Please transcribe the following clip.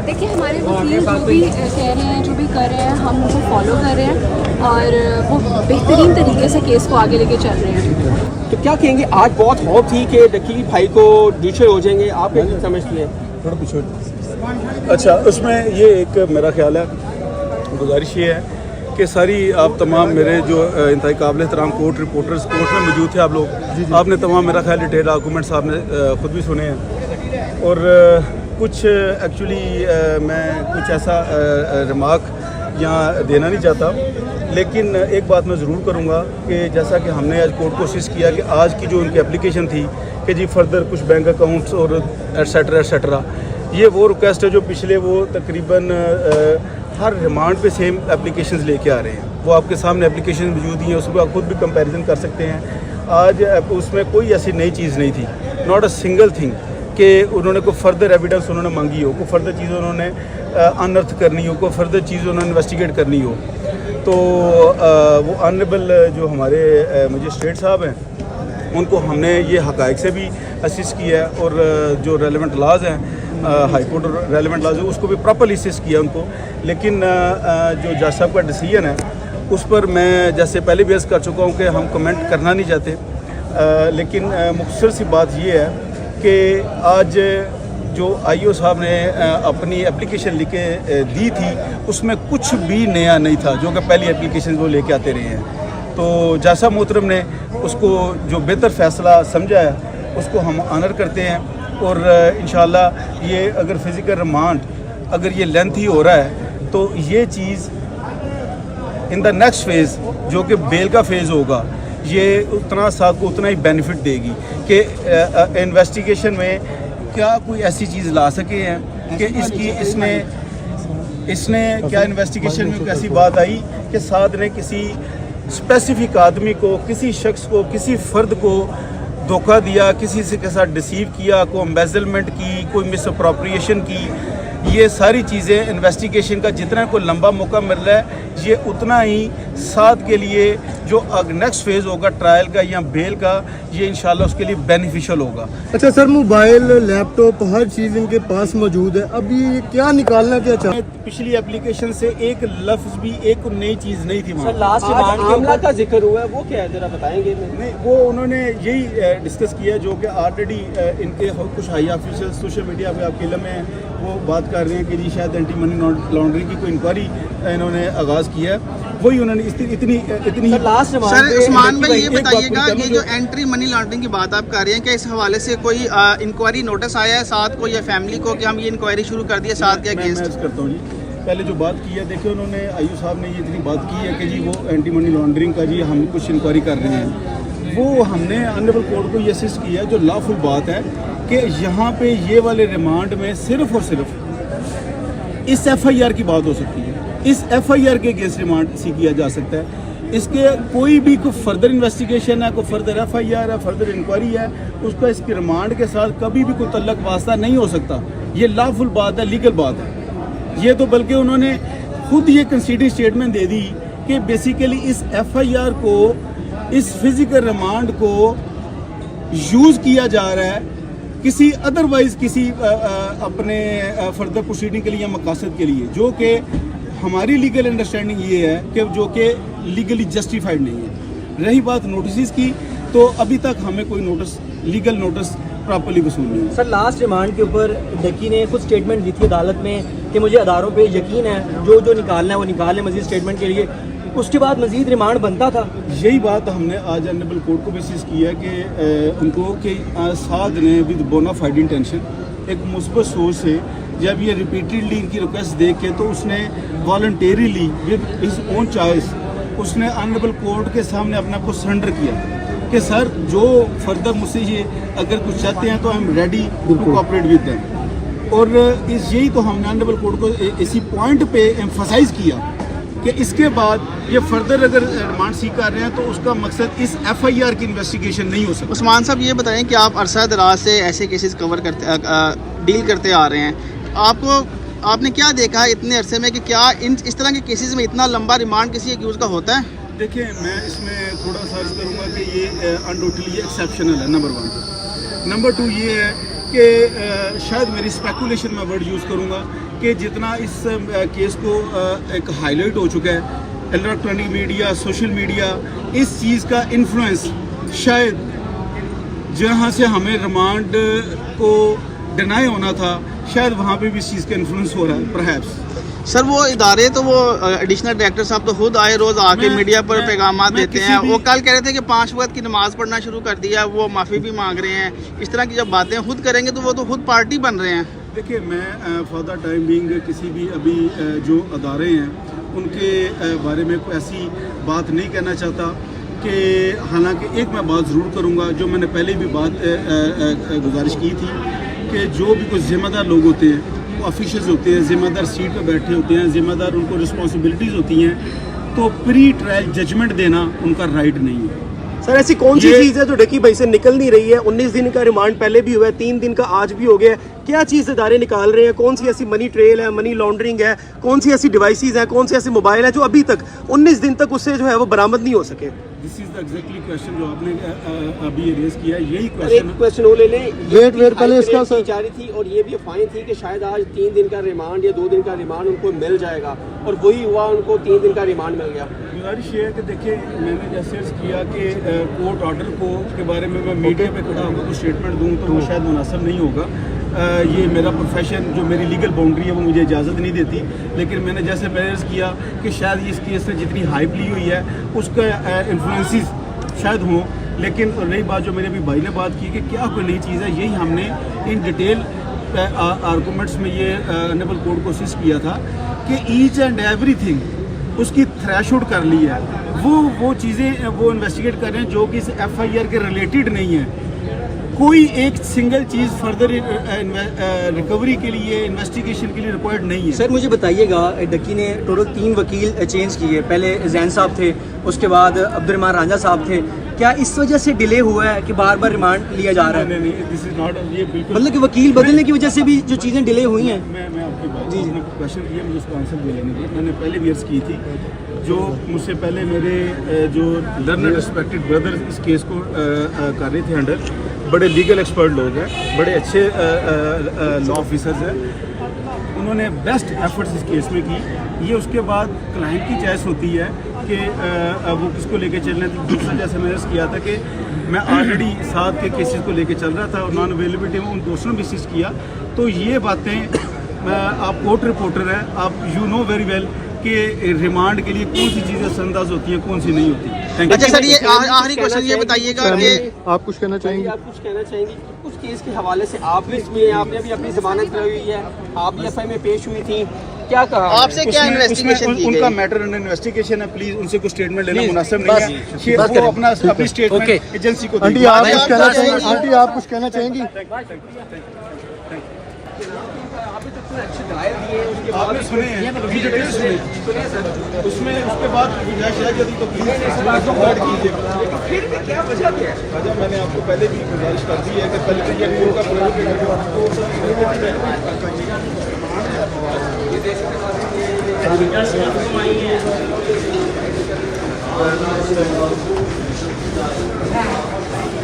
دیکھیے ہمارے وکیل جو بھی کہہ رہے ہیں جو بھی کر رہے ہیں ہم ان کو فالو کر رہے ہیں اور وہ بہترین طریقے سے کیس کو آگے لے کے چل رہے ہیں. تو کیا کہیں گے آج بہت ہوپ تھی کہ وکیل بھائی کو جوشے ہو جائیں گے, آپ سمجھتی ہیں؟ تھوڑا پیچھے. اچھا, اس میں یہ ایک میرا خیال ہے, گزارش یہ ہے کہ ساری آپ تمام میرے جو انتہائی قابل احترام کورٹ رپورٹرز کورٹ میں موجود تھے آپ لوگ, آپ نے تمام میرا خیال ڈیٹیل آرگومنٹس آپ نے خود بھی سنے ہیں, اور کچھ ایکچولی میں کچھ ایسا ریمارک یہاں دینا نہیں چاہتا, لیکن ایک بات میں ضرور کروں گا کہ جیسا کہ ہم نے آج کورٹ کوشش کیا کہ آج کی جو ان کی اپلیکیشن تھی کہ جی فردر کچھ بینک اکاؤنٹس اور ایٹسیٹرا ایٹسیٹرا, یہ وہ ریکویسٹ ہے جو پچھلے وہ تقریباً ہر ریمانڈ پہ سیم اپلیکیشنز لے کے آ رہے ہیں. وہ آپ کے سامنے اپلیکیشن موجود ہیں, اس پہ آپ خود بھی کمپیریزن کر سکتے ہیں. آج اس میں کوئی ایسی نئی چیز نہیں تھی, ناٹ اے سنگل تھنگ کہ انہوں نے کوئی فردر ایویڈنس انہوں نے مانگی ہو, کوئی فردر چیز انہوں نے انرتھ کرنی ہو, کوئی فردر چیز انہوں نے انویسٹیگیٹ کرنی ہو. تو وہ آنریبل جو ہمارے مجسٹریٹ صاحب ہیں ان کو ہم نے یہ حقائق سے بھی اسسٹ کیا ہے, اور جو ریلیونٹ لاز ہیں ہائی کورٹ اور ریلیونٹ لاز اس کو بھی پراپرلی اسسٹ کیا ان کو. لیکن جو جج صاحب کا ڈیسیژن ہے اس پر میں جیسے پہلے بھی عرض کر چکا ہوں کہ ہم کمنٹ کرنا نہیں چاہتے, لیکن مختصر سی بات یہ ہے کہ آج جو آئی او صاحب نے اپنی اپلیکیشن لکھ کے دی تھی اس میں کچھ بھی نیا نہیں تھا جو کہ پہلی اپلیکیشن وہ لے کے آتے رہے ہیں. تو جج صاحب محترم نے اس کو جو بہتر فیصلہ سمجھا ہے اس کو ہم آنر کرتے ہیں, اور انشاءاللہ یہ اگر فزیکل ریمانڈ اگر یہ لینتھی ہو رہا ہے تو یہ چیز ان دا نیکسٹ فیز جو کہ بیل کا فیز ہوگا یہ اتنا ساتھ کو اتنا ہی بینیفٹ دے گی کہ انویسٹیگیشن میں کیا کوئی ایسی چیز لا سکے ہیں کہ اس نے کیا انویسٹیگیشن میں ایسی بات آئی کہ ساتھ نے کسی اسپیسیفک آدمی کو, کسی شخص کو, کسی فرد کو دھوکہ دیا, کسی سے کے ساتھ ڈسیو کیا, کوئی امبیزلمنٹ کی, کوئی مس اپروپریشن کی. یہ ساری چیزیں انویسٹیگیشن کا جتنا کوئی لمبا موقع مل رہا ہے یہ اتنا ہی ساتھ کے لیے جو نیکسٹ فیز ہوگا ٹرائل کا یا بیل کا یہ انشاءاللہ اس کے لیے بینیفیشل ہوگا. اچھا سر, موبائل لیپ ٹاپ ہر چیز ان کے پاس موجود ہے, ابھی کیا نکالنا کیا چاہتے ہیں؟ پچھلی اپلیکیشن سے ایک لفظ بھی ایک نئی چیز نہیں تھی. لاسٹ معاملہ کا ذکر ہوا ہے وہ کیا ہے ذرا بتائیں گے؟ نہیں, وہ انہوں نے یہی ڈسکس کیا جو کہ آلریڈی ان کے کچھ ہائی آفیسر سوشل میڈیا پہ آپ کے علم میں وہ بات کر رہے ہیں کہ جی شاید اینٹی منی لانڈرنگ کی کوئی انکوائری انہوں نے آغاز کیا ہے, وہی انہوں نے اتنی سر عثمان بھائی یہ بتائیے گا یہ جو اینٹی منی لانڈرنگ کی بات آپ کر رہے ہیں کہ اس حوالے سے کوئی انکوائری نوٹس آیا ہے ساتھ کو یا فیملی کو کہ ہم یہ انکوائری شروع کر دی ہے ساتھ کے اگینسٹ؟ کرتا ہوں جی, پہلے جو بات کی ہے دیکھیں انہوں نے آئی او صاحب نے یہ اتنی بات کی ہے کہ جی وہ اینٹی منی لانڈرنگ کا جی ہم کچھ انکوائری کر رہے ہیں, وہ ہم نے آنریبل کورٹ کو یہ اسسٹ کیا جو لا فل بات ہے کہ یہاں پہ یہ والے ریمانڈ میں صرف اور صرف اس ایف آئی آر کی بات ہو سکتی ہے, اس ایف آئی آر کے اگینسٹ ریمانڈ سی کیا جا سکتا ہے. اس کے کوئی بھی کوئی فردر انویسٹیگیشن ہے, کوئی فردر ایف آئی آر ہے, فردر انکوائری ہے, اس کا اس کے ریمانڈ کے ساتھ کبھی بھی کوئی تعلق واسطہ نہیں ہو سکتا. یہ لا فل بات ہے, لیگل بات ہے یہ تو, بلکہ انہوں نے خود یہ کنسیڈرنگ اسٹیٹمنٹ دے دی کہ بیسیکلی اس ایف آئی آر کو, اس فزیکل ریمانڈ کو یوز کیا جا رہا ہے کسی ادروائز کسی اپنے فردر پروسیڈنگ کے لیے یا مقاصد کے لیے, جو کہ ہماری لیگل انڈرسٹینڈنگ یہ ہے کہ جو کہ لیگلی جسٹیفائڈ نہیں ہے. رہی بات نوٹسز کی تو ابھی تک ہمیں کوئی نوٹس لیگل نوٹس پراپرلی وصول نہیں ہے. سر لاسٹ ریمانڈ کے اوپر ڈکی نے خود اسٹیٹمنٹ دی تھی عدالت میں کہ مجھے اداروں پہ یقین ہے جو نکالنا ہے وہ نکال لیں مزید اسٹیٹمنٹ کے لیے, اس کے بعد مزید ریمانڈ بنتا تھا. یہی بات ہم نے آج آنریبل کورٹ کو بیسس کی ہے کہ ان کو کہ سعد نے ود بونا فائڈ انٹینشن ایک مثبت سوچ سے جب یہ ریپیٹیڈلی ان کی ریکویسٹ دیکھ کے تو اس نے والنٹیریلی ود ہز اون چوائس اس نے آنریبل کورٹ کے سامنے اپنے آپ کو سرنڈر کیا کہ سر جو فردر مجھ سے یہ اگر کچھ چاہتے ہیں تو I am ready to cooperate with them. اور یہی تو ہم نے آنریبل کورٹ کو اسی پوائنٹ پہ ایمفسائز کیا کہ اس کے بعد یہ فردر اگر ریمانڈ سیک کر رہے ہیں تو اس کا مقصد اس ایف آئی آر کی انویسٹیگیشن نہیں ہو سکتا. عثمان صاحب یہ بتائیں کہ آپ عرصہ دراز سے ایسے کیسز کور کرتے ڈیل کرتے آ رہے ہیں, آپ نے کیا دیکھا ہے اتنے عرصے میں کہ کیا اس طرح کے کیسز میں اتنا لمبا ریمانڈ کسی ایکیوز کا ہوتا ہے؟ دیکھیں میں اس میں تھوڑا سا عرض کروں گا کہ یہ انڈوٹلی ایکسیپشنل ہے نمبر 1. نمبر 2 یہ ہے کہ شاید میری اسپیکولیشن میں ورڈ یوز کروں گا کہ جتنا اس کیس کو ایک ہائی لائٹ ہو چکا ہے الیکٹرانک میڈیا, سوشل میڈیا, اس چیز کا انفلوئنس شاید جہاں سے ہمیں ریمانڈ کو ڈینائی ہونا تھا شاید وہاں پہ بھی اس چیز کا انفلوئنس ہو رہا ہے پرہیپس. سر وہ ادارے تو وہ ایڈیشنل ڈائریکٹر صاحب تو خود آئے روز آ کے میڈیا پر پیغامات دیتے ہیں. وہ کل کہہ رہے تھے کہ 5 وقت کی نماز پڑھنا شروع کر دیا, وہ معافی بھی مانگ رہے ہیں. اس طرح کی جب باتیں خود کریں گے تو وہ تو خود پارٹی بن رہے ہیں. دیکھیے میں فار دا ٹائم بینگ کسی بھی ابھی جو ادارے ہیں ان کے بارے میں کوئی ایسی بات نہیں کہنا چاہتا کہ حالانکہ ایک میں بات ضرور کروں گا جو میں نے پہلے بھی بات گزارش کی تھی کہ جو بھی کچھ ذمہ دار لوگ ہوتے ہیں وہ آفیشلز ہوتے ہیں, ذمہ دار سیٹ پہ بیٹھے ہوتے ہیں, ذمہ دار ان کو رسپانسبلٹیز ہوتی ہیں, تو پری ٹرائل ججمنٹ دینا ان کا رائٹ نہیں ہے. سر ایسی کون سی چیز ہے جو ڈکی بھائی سے نکل نہیں رہی ہے؟ 19 دن کا ریمانڈ پہلے بھی ہوا ہے, 3 دن کا آج بھی ہو گیا ہے. کیا چیز ادارے نکال رہے ہیں؟ کون سی ایسی منی ٹریل ہے, منی لانڈرنگ ہے, کون سی ایسی ڈیوائسز ہیں, کون سے ایسے موبائل ہیں جو ابھی تک 19 دن تک اس سے جو ہے وہ برآمد نہیں ہو سکے؟ دس از دا ایگزیکٹلی کویشچن جو آپ نے ابھی ریز کیا, یہی ایک کویشچن وہ لے لیں. ویٹ پہلے اس کا کی جا رہی تھی اور یہ بھی افواہیں تھی کہ شاید آج 3 دن کا ریمانڈ یا 2 دن کا ریمانڈ ان کو مل جائے گا, اور وہی ہوا, ان کو 3 دن کا ریمانڈ مل گیا. گزارش یہ ہے کہ دیکھیں میں نے جیسے عرض کیا کہ کورٹ آرڈر کو کے بارے میں میڈیا پہ کھڑا ہوں تو اسٹیٹمنٹ دوں تو وہ شاید مناسب نہیں ہوگا. یہ میرا پروفیشن جو میری لیگل باؤنڈری ہے وہ مجھے اجازت نہیں دیتی, لیکن میں نے جیسے عرض کیا کہ شاید اس کیس سے جتنی ہائپ لی ہوئی ہے اس کا انفلوئنسز شاید ہوں. لیکن نئی بات جو میرے بھی بھائی نے بات کی کہ کیا کوئی نئی چیز ہے, یہی ہم نے ان ڈیٹیل آرگومنٹس میں یہ آنریبل کورٹ کو اسسٹ کیا تھا کہ ایچ اینڈ ایوری تھنگ اس کی تھریش ہوڈ کر لی ہے. وہ چیزیں وہ انویسٹیگیٹ کر رہے ہیں جو کہ اس ایف آئی آر کے ریلیٹڈ نہیں ہیں. کوئی ایک سنگل چیز فردر ریکوری کے لیے انویسٹیگیشن کے لیے ریکوائرڈ نہیں ہے. سر مجھے بتائیے گا, ڈکی نے ٹوٹل 3 وکیل چینج کیے, پہلے زین صاحب تھے, اس کے بعد عبد الرحمان رانجھا صاحب تھے. کیا اس وجہ سے ڈیلے ہوا ہے کہ بار بار ریمانڈ لیا جا رہا ہے؟ نہیں, دس از ناٹ, یہ بالکل مطلب کہ وکیل بدلنے کی وجہ سے بھی جو چیزیں ڈیلے ہوئی ہیں. میں آپ کی بات کوشچن کیا, مجھے اس کو آنسر دے لینے دیا. میں نے پہلے بھی عرض کی تھی جو مجھ سے پہلے میرے جو لرنڈ ریسپیکٹڈ بردر اس کیس کو کر رہے تھے ہینڈل, بڑے لیگل ایکسپرٹ لوگ ہیں, بڑے اچھے لا آفیسرز ہیں, انہوں نے بیسٹ ایفرٹس اس کیس میں کی. یہ اس کے بعد کلائنٹ کی چوائس ہوتی ہے کہ وہ کس کو لے کے چلنا ہے. دوسرا جیسے میں نے کیا تھا کہ میں آلریڈی 7 کے کیسز کو لے کے چل رہا تھا اور نان اویلیبلٹی میں ان دوسروں بھی اسسٹ کیا. تو یہ باتیں آپ کورٹ رپورٹر ہیں, آپ یو نو ویری ویل کہ ریمانڈ کے لیے کون سی چیزیں اثر انداز ہوتی ہیں کون سی نہیں ہوتی. اچھا سر, یہ آخری کوشچن یہ بتائیے گا کہ آپ کچھ کہنا چاہیں گے؟ آپ کچھ کہنا چاہیں گے اس کیس کے حوالے سے؟ آپ بھی اس میں, آپ نے بھی اپنی ضمانت کرائی ہوئی ہے, آپ بھی ایف آئی میں پیش ہوئی تھی, کیا کہا آپ سے کیا انویسٹیگیشن کی ان گئی؟ کا میٹر انڈر انویسٹیگیشن ہے, پلیز ان سے کوئی اسٹیٹمنٹ لینا مناسب نہیں ہے. وہ اپنا اسٹیٹمنٹ ایجنسی کو آنٹی آپ کچھ کہنا چاہیں گی؟ آنٹی آپ کچھ کہنا چاہیں گی؟ آپ نے سنے ہیں اس میں اس کے بعد گنجائش ہے تو پلیز کیجیے. میں نے آپ کو پہلے بھی گزارش کر دی ہے کہ پہلے یہ کورٹ کا پروگرام